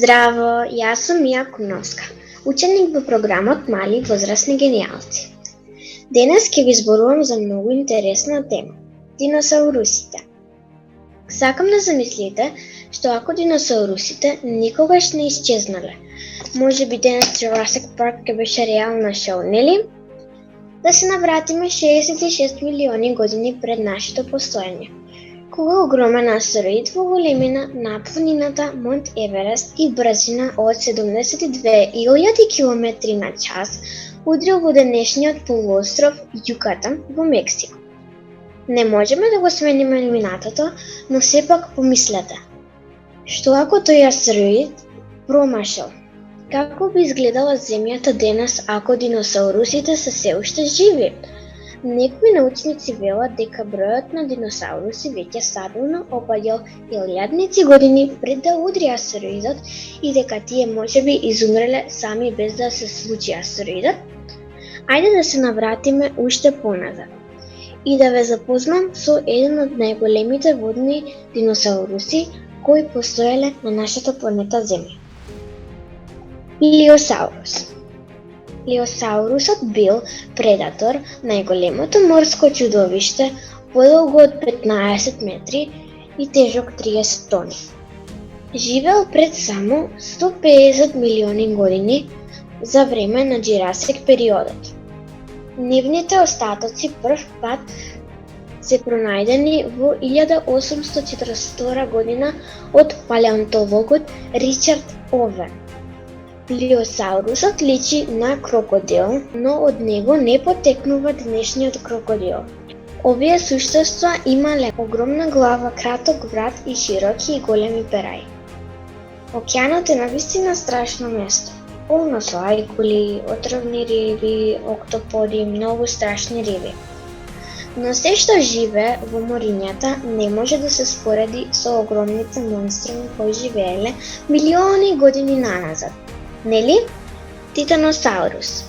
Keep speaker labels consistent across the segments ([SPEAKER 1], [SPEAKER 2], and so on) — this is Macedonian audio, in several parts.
[SPEAKER 1] Здраво, јас сум Мија Куновска, ученик во програмот Мали возрасни генијалци. Денес ќе ви зборувам за многу интересна тема – диносаурусите. Сакам да замислите што ако диносаурусите никогаш не исчезнале, може би денес Jurassic Park ќе беше реална шоу, нели? Да се навратиме 66 милиони години пред нашето постојање, кога огромен астероид во големина на планината Монт Еверест и брзина од 72.000 км на час удрил во денешниот полуостров Јукатан во Мексико. Не можеме да го смениме минатото, но сепак помислете. Што ако тој астероид промашал? Како би изгледала Земјата денес ако диносаурусите се се уште живи? Некои научници велат дека бројот на диносауруси веќе стабилно опаѓал илјадници години пред да удри астероидот и дека тие можеби изумреле сами без да се случи астероидот. Ајде да се навратиме уште поназад и да ве запознам со еден од најголемите водни диносауруси кои постоеле на нашата планета Земја. Плиосаурус. Плиосаурусот бил предатор, најголемото морско чудовиште, подолго од 15 метри и тежок 30 тони. Живеел пред само 150 милиони години за време на Jurassic периодот. Нивните остатоци прв пат се пронајдени во 1842 година од палеонтологот Ричард Овен. Плиосаурусот личи на крокодил, но од него не потекнува денешниот крокодил. Овие суштества имале огромна глава, краток врат и широки и големи пераи. Океанот е навистина страшно место, полно со ајкули, отровни риби, октоподи, многу страшни риби. Но се што живее во морињата не може да се спореди со огромните монструми кои живееле милиони години наназад. Нели? Титаносаурус.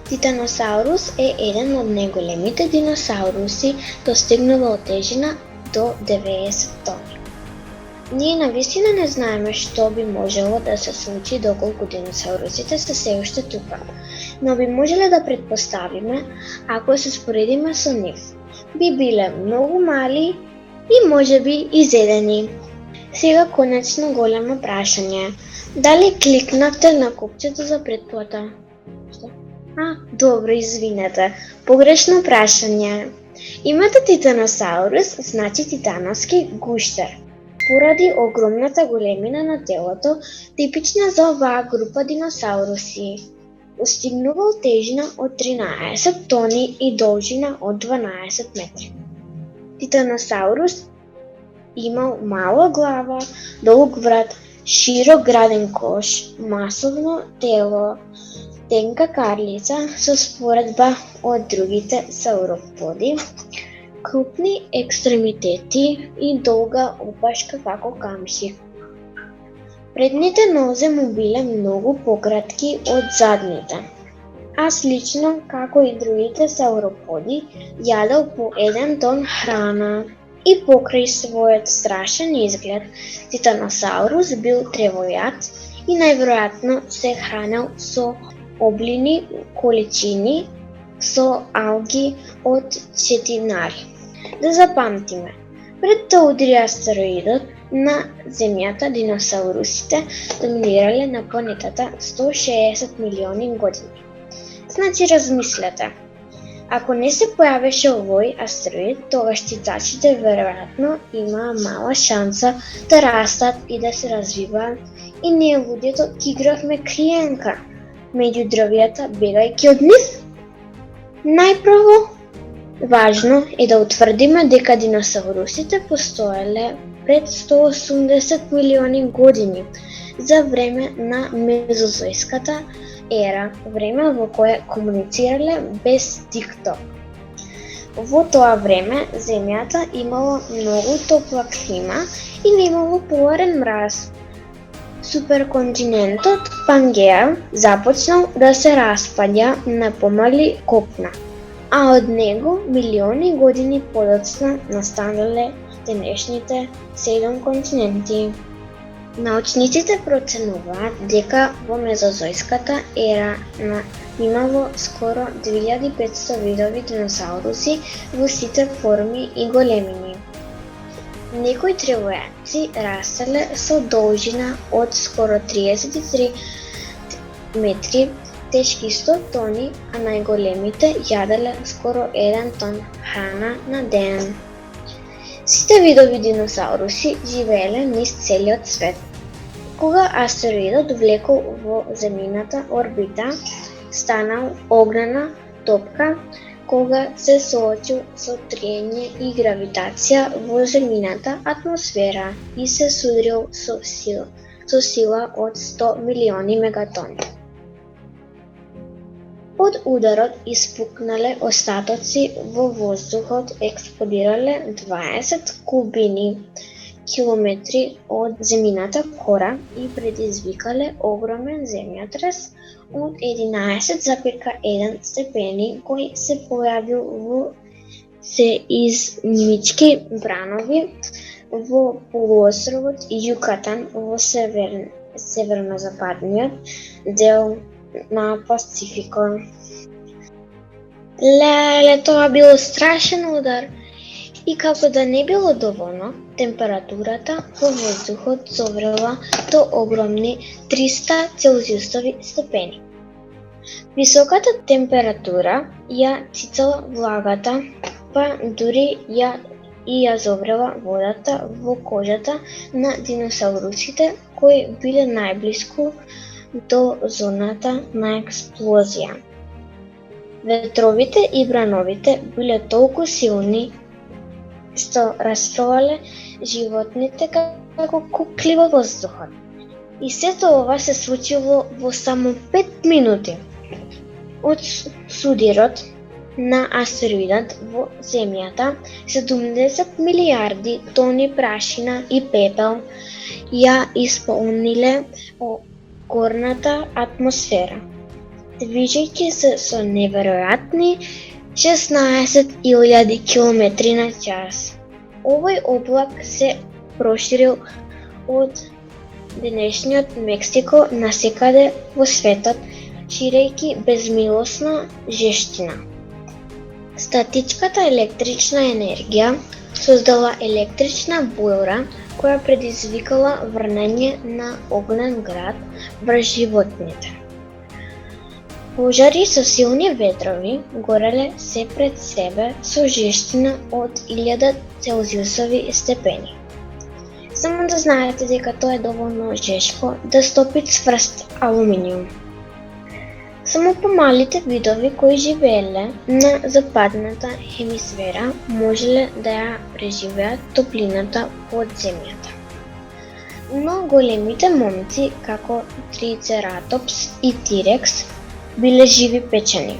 [SPEAKER 1] Титаносаурус е еден од најголемите диносауруси, достигнувал тежина до 90 тони. Ние навистина не знаеме што би можело да се случи доколку диносаурусите се се уште тука, но би можеле да предпоставиме ако се споредиме со нив. Би биле многу мали и можеби изедени. Сега конечно големо прашање. Дали кликнавте на копчето за претплата? Што? Добро, извинете. Погрешно прашање. Името Титаносаурус значи титановски гуштер, поради огромната големина на телото, типична за оваа група диносауруси. Достигнувал тежина од 13 тони и должина од 12 метри. Титаносаурус имал мала глава, долг врат, широк граден кош, масовно тело, тенка карлица со споредба од другите сауроподи, крупни екстремитети и долга опашка како камши. Предните нозе му биле многу пократки од задните. Аз лично, како и другите сауроподи, јадел по 1 тон храна. И покрај својот страшен изглед, Титаносаурус бил тревојац и најверојатно се хранел со облини количини со алги од четинари. Да запамтиме, пред да удри астероидот на Земјата, диносаурусите доминирале на планетата 160 милиони години. Значи размислете. Ако не се појавеше овој астероид, тогаш цицачите веројатно имаа мала шанса да растат и да се развиваат и ние луѓето ќе игравме криенка меѓу дрвјата бегајќи од нив. Најпрво, важно е да утврдиме дека диносаурусите постоеле пред 180 милиони години за време на мезозојската ера, време во кое комуницирале без TikTok. Во тоа време Земјата имала многу топла клима и немало поларен мраз. Суперконтинентот Пангеа започнал да се распаѓа на помали копна, а од него милиони години подоцна настанале денешните 7 континенти. Научниците проценуваат дека во мезозојската ера имало скоро 2500 видови диносауруси во сите форми и големини. Некои тревојаци растеле со должина од скоро 33 метри, тешки 100 тони, а најголемите јаделе скоро 1 тон храна на ден. Сите видови диносауруси живееле низ целиот свет. Кога астероидот влекол во земјината орбита, станал огнена топка, кога се соочил со триење и гравитација во земјината атмосфера и се судрил со сила од 100 милиони мегатони. Од ударот испукнале остатоци во воздухот, експлодирале 20 кубини километри од земјината кора и предизвикале огромен земјотрес од 11,1 степени кој се појавил во сеизмички бранови во полуостровот Јукатан во северно-западниот дел на Пацификот. Леле, тоа било страшен удар. И како да не било доволно, температурата во воздухот зоврела до огромни 300 целзиусови степени. Високата температура ја цицала влагата, па дури ја зоврела водата во кожата на диносаурусите кои биле најблиску до зоната на експлозија. Ветровите и брановите биле толку силни што растровале животните како кукли во воздухот. И сето ова се случило во само 5 минути. Од судирот на астероидот во Земјата 70 милиарди тони прашина и пепел ја исполниле горната атмосфера, движејќи се со неверојатни 16.000 километри на час. Овој облак се проширил од денешниот Мексико насекаде во светот, ширејќи безмилосна жештина. Статичката електрична енергија создала електрична бура која предизвикала врнење на огнен град врз животните. Пожари со силни ветрови гореле се пред себе со жештина од 1000 целзиусови степени. Само да знаете дека тоа е доволно жешко да стопи цврст алуминиум. Само помалите видови кои живееле на западната хемисфера можеле да ја преживеат топлината под земјата. Но големите момци како Трицератопс и Тирекс биле живи печени.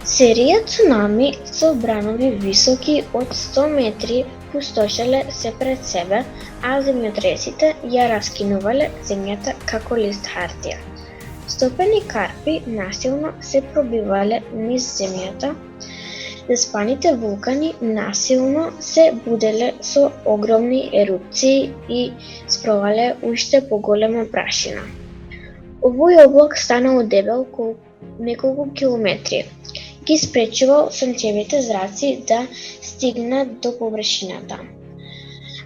[SPEAKER 1] Серија цунами со бранови високи од 100 метри пустошеле се пред себе, а земјотресите ја раскинувале земјата како лист хартија. Стопени карпи насилно се пробивале низ земјата, заспаните вулкани насилно се буделе со огромни ерупции и спровале уште поголема прашина. Овој облак станал дебел неколку километри, ги спречувал сончевите зраци да стигнат до површината.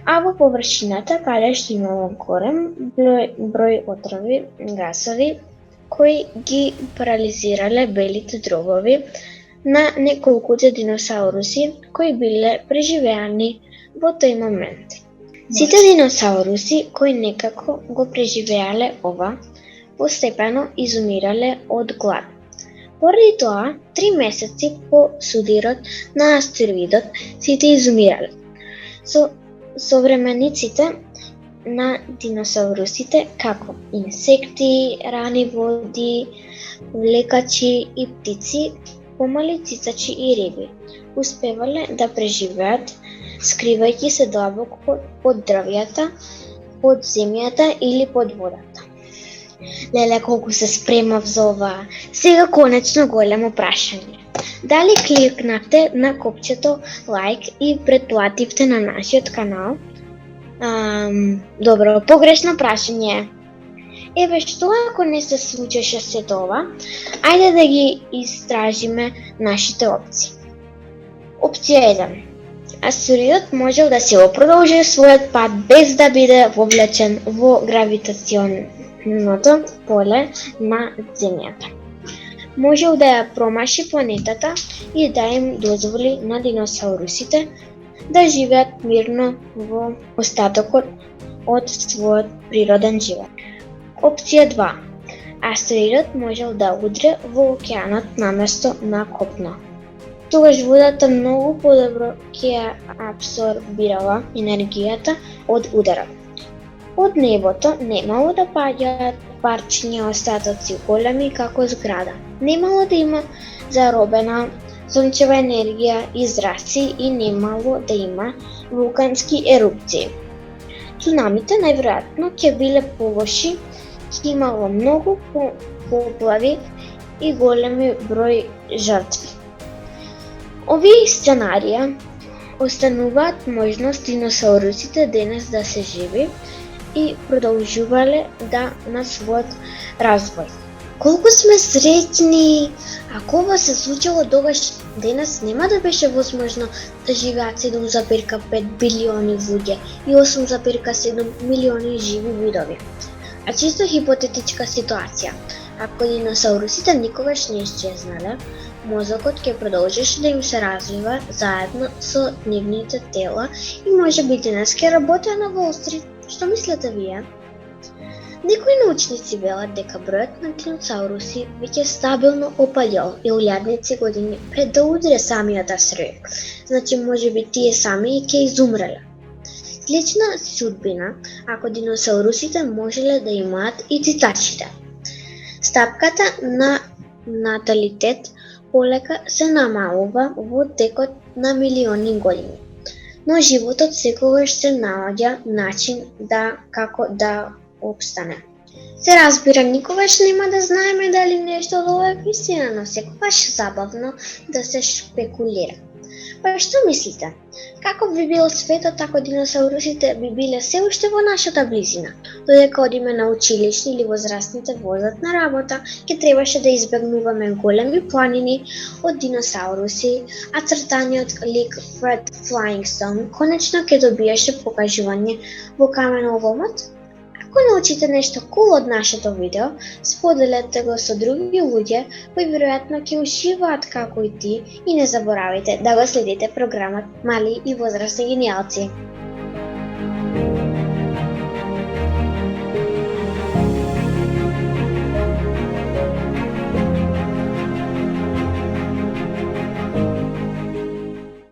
[SPEAKER 1] А во површината, каде што имало корем, број отрови, гасови, кои ги парализирале белите дробови на неколкуте диносауруси кои биле преживеани во тој момент. Сите диносауруси кои некако го преживеале ова, постепено изумирале од глад. Поради тоа, 3 месеци по судирот на астероидот сите изумирале. Современиците на диносаурусите како инсекти, рани води, влекачи и птици, помали цицачи и риби, успевале да преживеат скривајќи се длабоко под дрвјата, под земјата или под водата. Леле, колку се спремав за ова. Сега конечно големо прашање. Дали кликнавте на копчето лайк и претплативте на нашиот канал? Добро, погрешно прашање. Еве, што ако не се случеше сето ова? Ајде да ги истражиме нашите опции. Опција 1. Астероидот можел да се продолжи својот пат без да биде вовлечен во гравитационното поле на Земјата. Можел да ја промаши планетата и да им дозволи на диносаурусите да живеат мирно во остатокот од својот природен живот. Опција 2. Астероидот можел да удре во океанот наместо на копно. Тогаш водата многу подобро ќе абсорбирала енергијата од ударот. Од небото немало да паѓаат парчиња остатоци големи како зграда. Немало да има заробена сончева енергија и зраци и немало да има вулкански ерупции. Цунамите најверојатно ќе биле полоши, ќе имало многу поплави и големи број жртви. Овие сценарија остануваат можност диносаурусите денес да се живи и продолжувале на својот развој. Колку сме среќни! Ако ова се случило тогаш, денес нема да беше возможно да живеат 7,5 билиони луѓе и 8,7 милиони живи видови. А чисто хипотетичка ситуација, ако диносаурусите никогаш не исчезнале, мозокот ќе продолжеше да им се развива заедно со нивните тела и можеби денес ќе работеа на Wall Street. Што мислите вие? Некои научници велат дека бројот на диносауруси веќе стабилно опаѓал илјадници години пред да удре самиот астероид. Значи можеби тие сами и ќе изумреле. Слична судбина ако диносаурусите можеле да имаат и цицачите. Стапката на наталитет полека се намалува во текот на милиони години. Но животот секогаш се наоѓа начин како да опстане. Се разбира, никогаш нема да знаеме дали нешто од ова е вистина, но секогаш забавно да се шпекулира. Па што мислите? Како би бил светот ако диносаурусите би биле се уште во нашата близина? Додека одиме на училиште или возрастните возат на работа, ќе требаше да избегнуваме големи планини од диносауруси, а цртаниот лик Fred Flintstone конечно ќе добиеше покажување во каменоломот. Ако научите нешто кул од нашето видео, споделете го со други луѓе кои веројатно ќе уживаат како и ти и не заборавајте да го следите програмот Мали и возрастни генијалци.